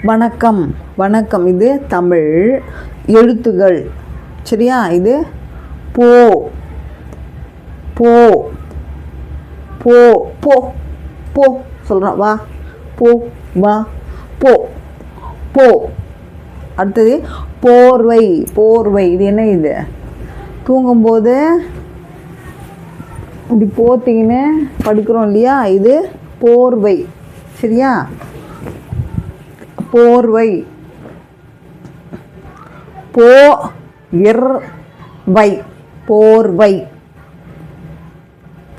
வணக்கம் வணக்கம். இது தமிழ் எழுத்துகள். சரியா? இது போ போ போ போ போ சொல்கிறோம். வா போ வா போ போ. அடுத்தது போர்வை போர்வை. இது என்ன? இது தூங்கும்போது இப்படி போத்திங்கன்னு படுக்கிறோம் இல்லையா? இது போர்வை. சரியா? போர்வை. போ இர் வை போர்வை.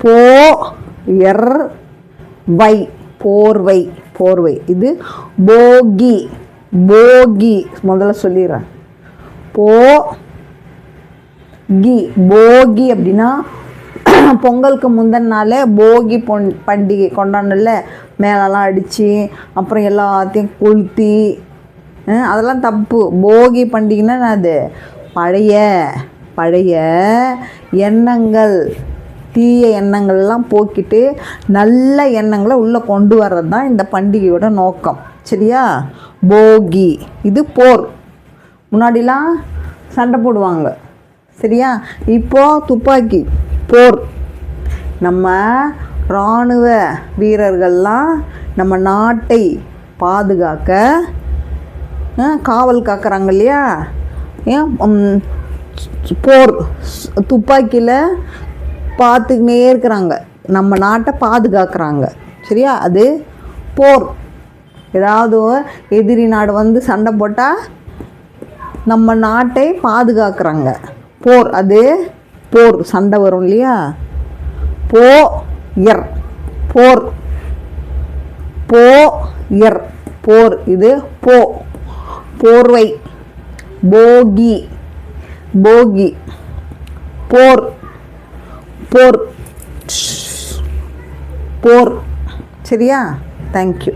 போ இர் வை போர்வை போர்வை. இது போகி போகி. முதல்ல சொல்லிடுறேன். போ கி போகி அப்படின்னா பொங்கலுக்கு முந்தின நாள் போகி பண்டிகை கொண்டாடல. மேலெல்லாம் அடித்து அப்புறம் எல்லாத்தையும் கொளுத்தி, அதெல்லாம் தப்பு. போகி பண்டிகைன்னா அது பழைய பழைய எண்ணங்கள், தீய எண்ணங்கள்லாம் போக்கிட்டு நல்ல எண்ணங்களை உள்ளே கொண்டு வர்றது தான் இந்த பண்டிகையோட நோக்கம். சரியா? போகி. இது போர். முன்னாடிலாம் சண்டை போடுவாங்க. சரியா? இப்போது துப்பாக்கி போர். நம்ம இராணுவ வீரர்கள்லாம் நம்ம நாட்டை பாதுகாக்க காவல் காக்கிறாங்க இல்லையா? போர் துப்பாக்கியில் பார்த்துக்கினே இருக்கிறாங்க, நம்ம நாட்டை பாதுகாக்கிறாங்க. சரியா? அது போர். ஏதாவது எதிரி நாடு வந்து சண்டை போட்டால் நம்ம நாட்டை பாதுகாக்கிறாங்க. போர். அது போர். சண்டை வரும் இல்லையா? போ இர் போர். போ இர் போர். இது போ போர்வை. போகி போகி. போர் போர் போர். சரியா? தேங்க்யூ.